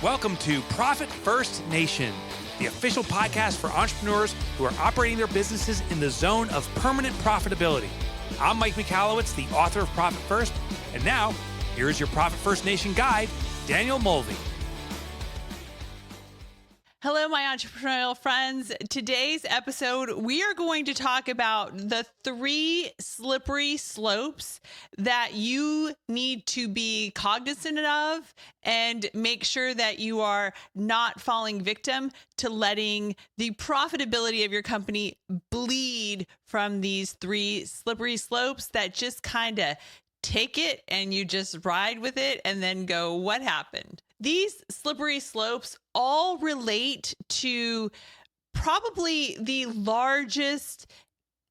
Welcome to Profit First Nation, the official podcast for entrepreneurs who are operating their businesses in the zone of permanent profitability. I'm Mike Michalowicz, the author of Profit First, and now here's your Profit First Nation guide, Danielle Mulvey. Hello, my entrepreneurial friends. Today's episode, we are going to talk about the 3 slippery slopes that you need to be cognizant of and make sure that you are not falling victim to letting the profitability of your company bleed from these 3 slippery slopes that just kind of take it and you just ride with it and then go, what happened? These slippery slopes all relate to probably the largest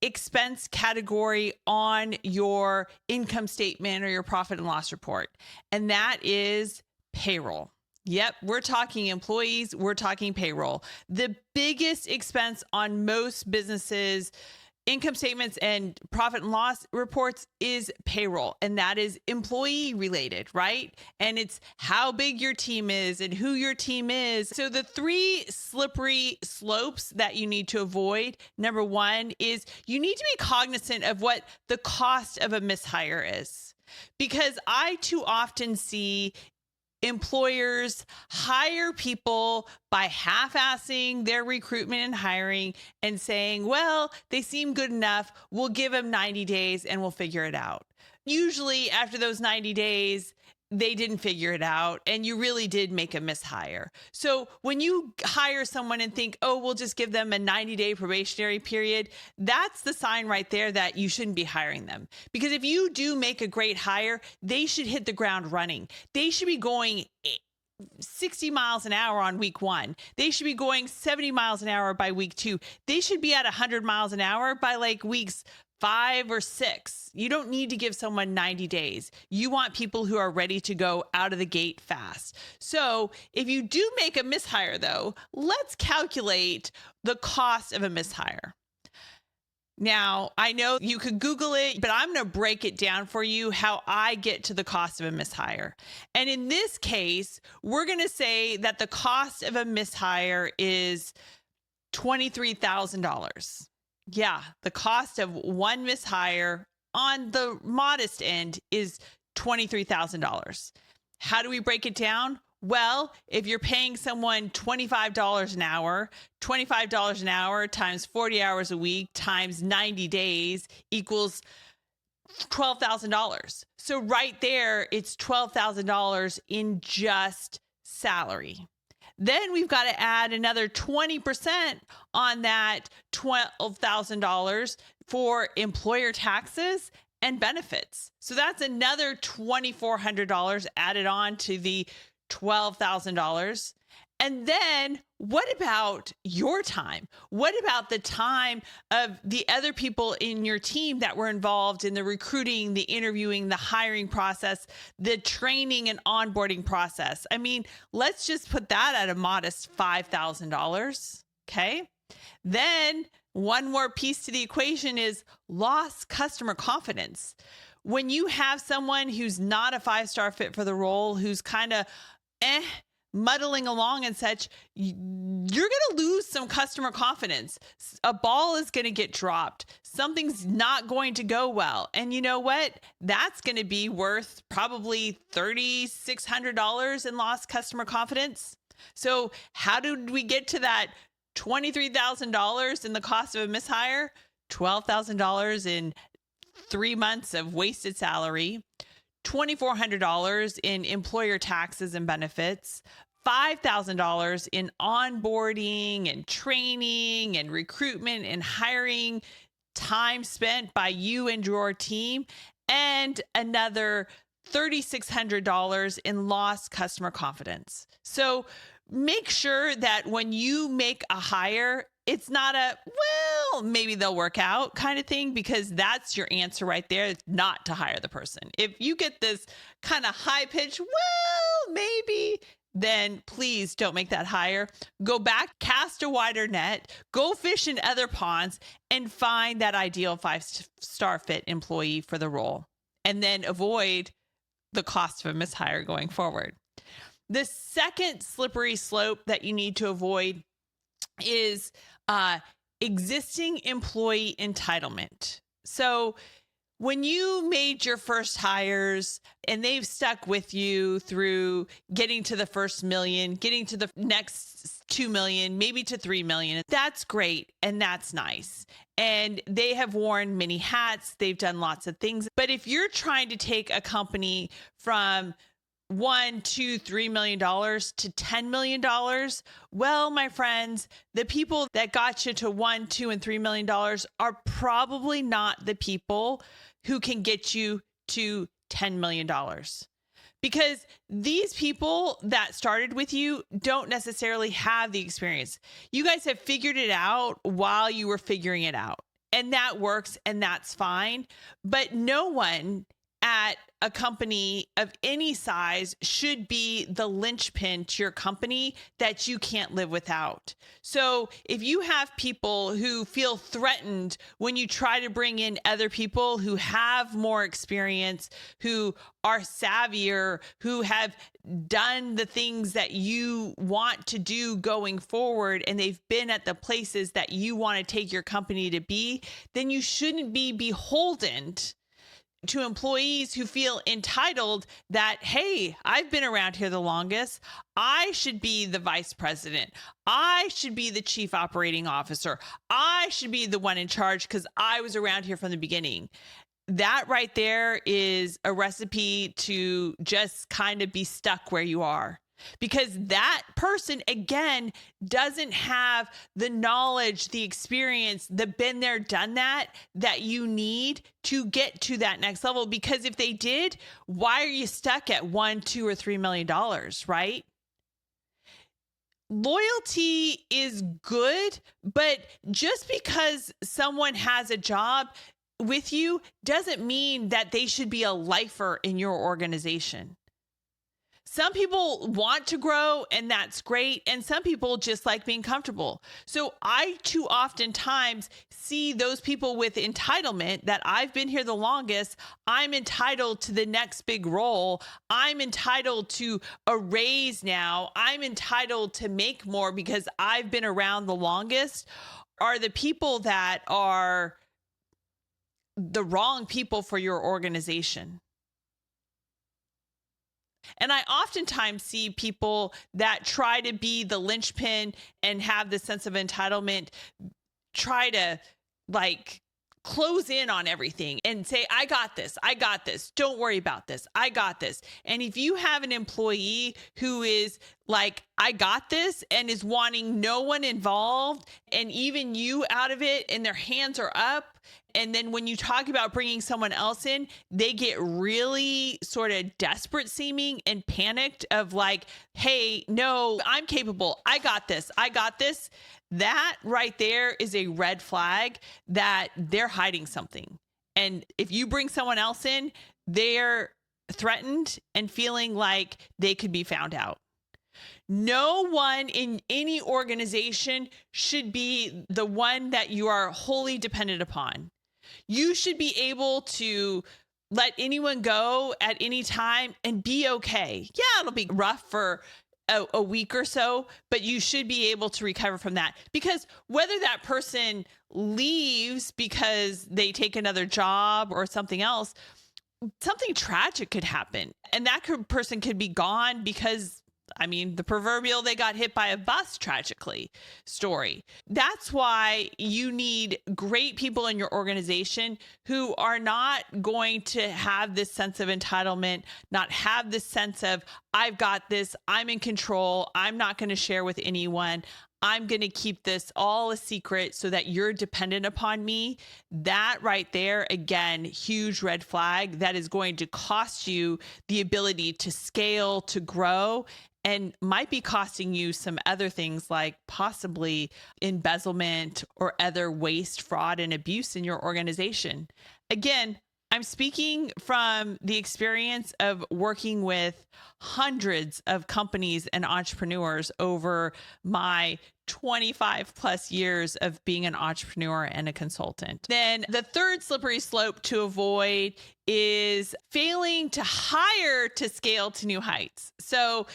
expense category on your income statement or your profit and loss report, and that is payroll. Yep, we're talking employees, we're talking payroll. The biggest expense on most businesses' income statements and profit and loss reports is payroll, and that is employee related, right? And it's how big your team is and who your team is. So the 3 slippery slopes that you need to avoid, number 1 is you need to be cognizant of what the cost of a mishire is, because I too often see employers hire people by half-assing their recruitment and hiring and saying, well, they seem good enough, we'll give them 90 days and we'll figure it out. Usually after those 90 days, they didn't figure it out and you really did make a mishire. So when you hire someone and think, oh, we'll just give them a 90-day probationary period, that's the sign right there that you shouldn't be hiring them. Because if you do make a great hire, they should hit the ground running. They should be going 60 miles an hour on week 1. They should be going 70 miles an hour by week 2. They should be at 100 miles an hour by like weeks 5 or 6. You don't need to give someone 90 days. You want people who are ready to go out of the gate fast. So if you do make a mishire though, let's calculate the cost of a mishire. Now, I know you could Google it, but I'm going to break it down for you how I get to the cost of a mishire. And in this case, we're going to say that the cost of a mishire is $23,000. Yeah, the cost of one mishire on the modest end is $23,000. How do we break it down? Well, if you're paying someone $25 an hour, $25 an hour times 40 hours a week times 90 days equals $12,000. So right there, it's $12,000 in just salary. Then we've got to add another 20% on that $12,000 for employer taxes and benefits. So that's another $2,400 added on to the $12,000. And then what about your time? What about the time of the other people in your team that were involved in the recruiting, the interviewing, the hiring process, the training and onboarding process? I mean, let's just put that at a modest $5,000. Okay. Then one more piece to the equation is lost customer confidence. When you have someone who's not a 5-star fit for the role, who's kind of muddling along and such, you're going to lose some customer confidence. A ball is going to get dropped. Something's not going to go well. And you know what? That's going to be worth probably $3,600 in lost customer confidence. So how did we get to that $23,000 in the cost of a mishire? $12,000 in 3 months of wasted salary, $2,400 in employer taxes and benefits, $5,000 in onboarding and training and recruitment and hiring time spent by you and your team, and another $3,600 in lost customer confidence. So make sure that when you make a hire, it's not a, well, maybe they'll work out kind of thing, because that's your answer right there. It's not to hire the person. If you get this kind of high pitch, well, maybe, then please don't make that hire. Go back, cast a wider net, go fish in other ponds, and find that ideal 5-star fit employee for the role, and then avoid the cost of a mishire going forward. The second slippery slope that you need to avoid is existing employee entitlement. So when you made your first hires and they've stuck with you through getting to the first million, getting to the next 2 million, maybe to 3 million, that's great. And that's nice. And they have worn many hats. They've done lots of things. But if you're trying to take a company from $1, $2, $3 million to $10 million. Well, my friends, the people that got you to $1, $2, and $3 million are probably not the people who can get you to $10 million. Because these people that started with you don't necessarily have the experience. You guys have figured it out while you were figuring it out. And that works and that's fine. But no one at a company of any size should be the linchpin to your company that you can't live without. So if you have people who feel threatened when you try to bring in other people who have more experience, who are savvier, who have done the things that you want to do going forward, and they've been at the places that you want to take your company to be, then you shouldn't be beholden to employees who feel entitled that, hey, I've been around here the longest. I should be the vice president. I should be the chief operating officer. I should be the one in charge because I was around here from the beginning. That right there is a recipe to just kind of be stuck where you are. Because that person, again, doesn't have the knowledge, the experience, the been there, done that you need to get to that next level. Because if they did, why are you stuck at $1, $2, or $3 million, right? Loyalty is good, but just because someone has a job with you doesn't mean that they should be a lifer in your organization. Some people want to grow and that's great. And some people just like being comfortable. So I too oftentimes see those people with entitlement that I've been here the longest. I'm entitled to the next big role. I'm entitled to a raise now. I'm entitled to make more because I've been around the longest, are the people that are the wrong people for your organization. And I oftentimes see people that try to be the linchpin and have the sense of entitlement, try to like close in on everything and say, I got this. Don't worry about this. I got this. And if you have an employee who is like, I got this, and is wanting no one involved and even you out of it, and their hands are up, and then when you talk about bringing someone else in, they get really sort of desperate seeming and panicked of like, hey, no, I'm capable. I got this. That right there is a red flag that they're hiding something. And if you bring someone else in, they're threatened and feeling like they could be found out. No one in any organization should be the one that you are wholly dependent upon. You should be able to let anyone go at any time and be okay. Yeah, it'll be rough for a week or so, but you should be able to recover from that. Because whether that person leaves because they take another job or something else, something tragic could happen. And that person could be gone because, I mean, the proverbial they got hit by a bus tragically story. That's why you need great people in your organization who are not going to have this sense of entitlement, not have this sense of, I've got this, I'm in control, I'm not going to share with anyone, I'm going to keep this all a secret so that you're dependent upon me. That right there, again, huge red flag that is going to cost you the ability to scale, to grow, and might be costing you some other things like possibly embezzlement or other waste, fraud, and abuse in your organization. Again, I'm speaking from the experience of working with hundreds of companies and entrepreneurs over my 25 plus years of being an entrepreneur and a consultant. Then the third slippery slope to avoid is failing to hire to scale to new heights. So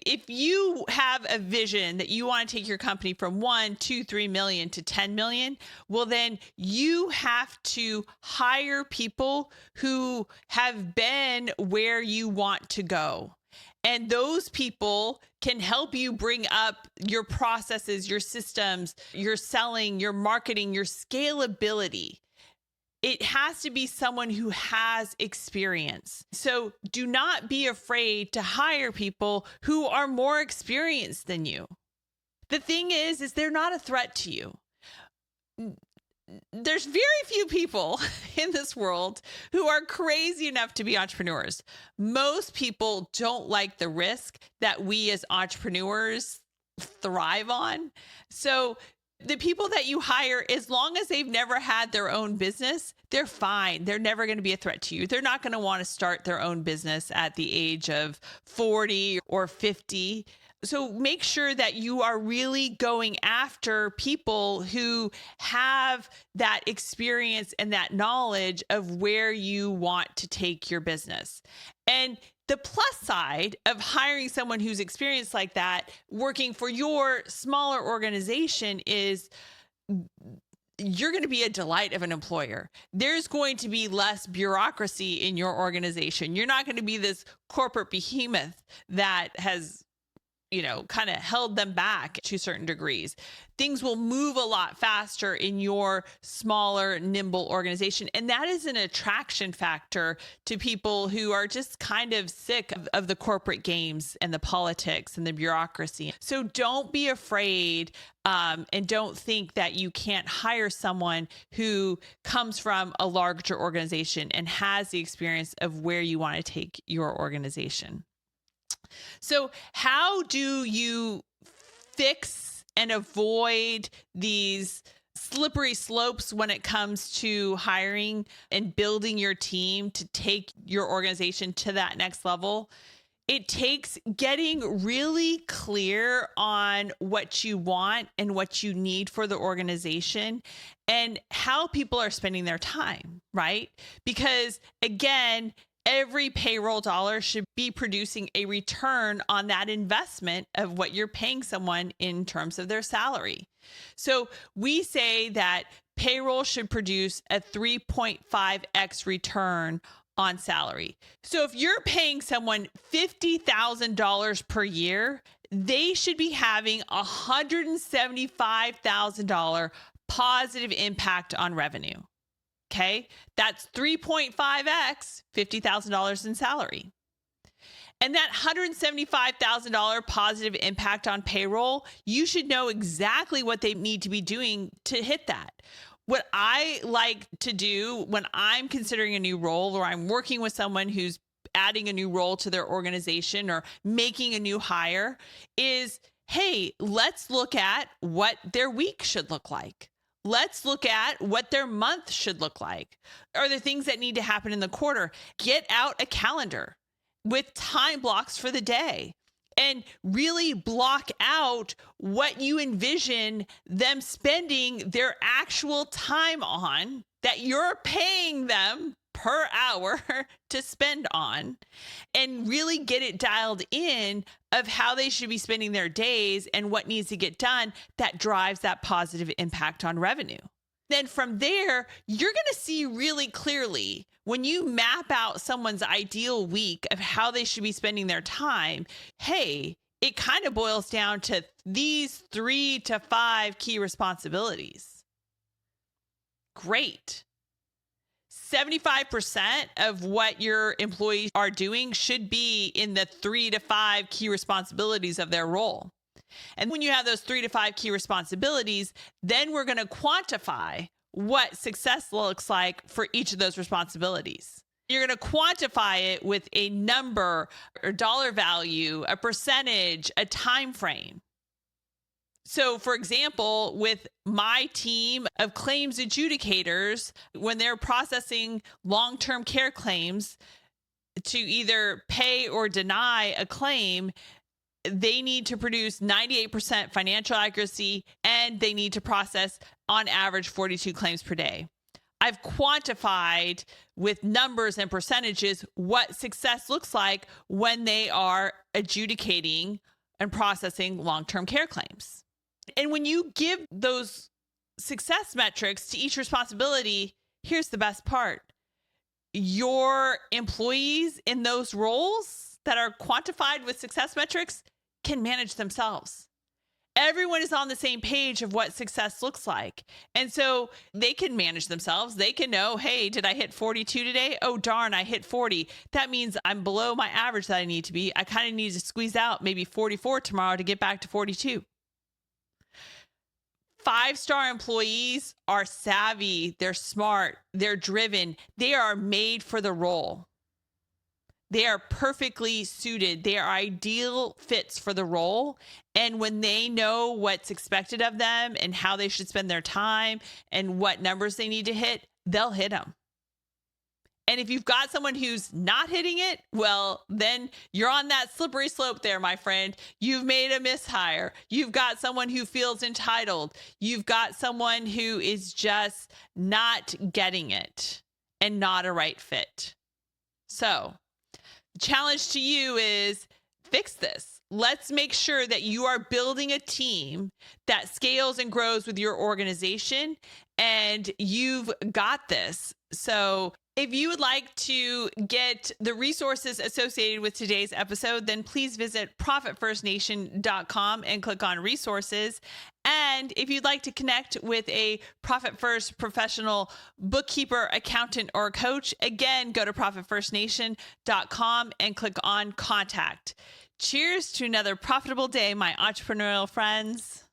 If you have a vision that you want to take your company from 1, 2, 3 million to 10 million, well, then you have to hire people who have been where you want to go. And those people can help you bring up your processes, your systems, your selling, your marketing, your scalability. It has to be someone who has experience. So do not be afraid to hire people who are more experienced than you. The thing is they're not a threat to you. There's very few people in this world who are crazy enough to be entrepreneurs. Most people don't like the risk that we as entrepreneurs thrive on. So the people that you hire, as long as they've never had their own business, they're fine. They're never going to be a threat to you. They're not going to want to start their own business at the age of 40 or 50. So make sure that you are really going after people who have that experience and that knowledge of where you want to take your business. And the plus side of hiring someone who's experienced like that, working for your smaller organization, is you're going to be a delight of an employer. There's going to be less bureaucracy in your organization. You're not going to be this corporate behemoth that has, kind of held them back to certain degrees. Things will move a lot faster in your smaller, nimble organization. And that is an attraction factor to people who are just kind of sick of the corporate games and the politics and the bureaucracy. So don't be afraid and don't think that you can't hire someone who comes from a larger organization and has the experience of where you want to take your organization. So how do you fix and avoid these slippery slopes when it comes to hiring and building your team to take your organization to that next level? It takes getting really clear on what you want and what you need for the organization and how people are spending their time, right? Because again, every payroll dollar should be producing a return on that investment of what you're paying someone in terms of their salary. So we say that payroll should produce a 3.5x return on salary. So if you're paying someone $50,000 per year, they should be having $175,000 positive impact on revenue. Okay, that's 3.5x $50,000 in salary. And that $175,000 positive impact on payroll, you should know exactly what they need to be doing to hit that. What I like to do when I'm considering a new role or I'm working with someone who's adding a new role to their organization or making a new hire is, hey, let's look at what their week should look like. Let's look at what their month should look like. Are there things that need to happen in the quarter? Get out a calendar with time blocks for the day and really block out what you envision them spending their actual time on that you're paying them per hour to spend on, and really get it dialed in of how they should be spending their days and what needs to get done that drives that positive impact on revenue. Then from there, you're going to see really clearly when you map out someone's ideal week of how they should be spending their time. Hey, it kind of boils down to these 3 to 5 key responsibilities. Great. 75% of what your employees are doing should be in the 3 to 5 key responsibilities of their role. And when you have those 3 to 5 key responsibilities, then we're going to quantify what success looks like for each of those responsibilities. You're going to quantify it with a number or dollar value, a percentage, a time frame. So, for example, with my team of claims adjudicators, when they're processing long-term care claims to either pay or deny a claim, they need to produce 98% financial accuracy and they need to process on average 42 claims per day. I've quantified with numbers and percentages what success looks like when they are adjudicating and processing long-term care claims. And when you give those success metrics to each responsibility, here's the best part. Your employees in those roles that are quantified with success metrics can manage themselves. Everyone is on the same page of what success looks like. And so they can manage themselves. They can know, hey, did I hit 42 today? Oh, darn, I hit 40. That means I'm below my average that I need to be. I kind of need to squeeze out maybe 44 tomorrow to get back to 42. 5-star employees are savvy. They're smart. They're driven. They are made for the role. They are perfectly suited. They are ideal fits for the role. And when they know what's expected of them and how they should spend their time and what numbers they need to hit, they'll hit them. And if you've got someone who's not hitting it, well, then you're on that slippery slope there, my friend. You've made a mishire. You've got someone who feels entitled. You've got someone who is just not getting it and not a right fit. So, the challenge to you is fix this. Let's make sure that you are building a team that scales and grows with your organization, and you've got this. So if you would like to get the resources associated with today's episode, then please visit profitfirstnation.com and click on resources. And if you'd like to connect with a Profit First professional bookkeeper, accountant, or coach, again, go to profitfirstnation.com and click on contact. Cheers to another profitable day, my entrepreneurial friends.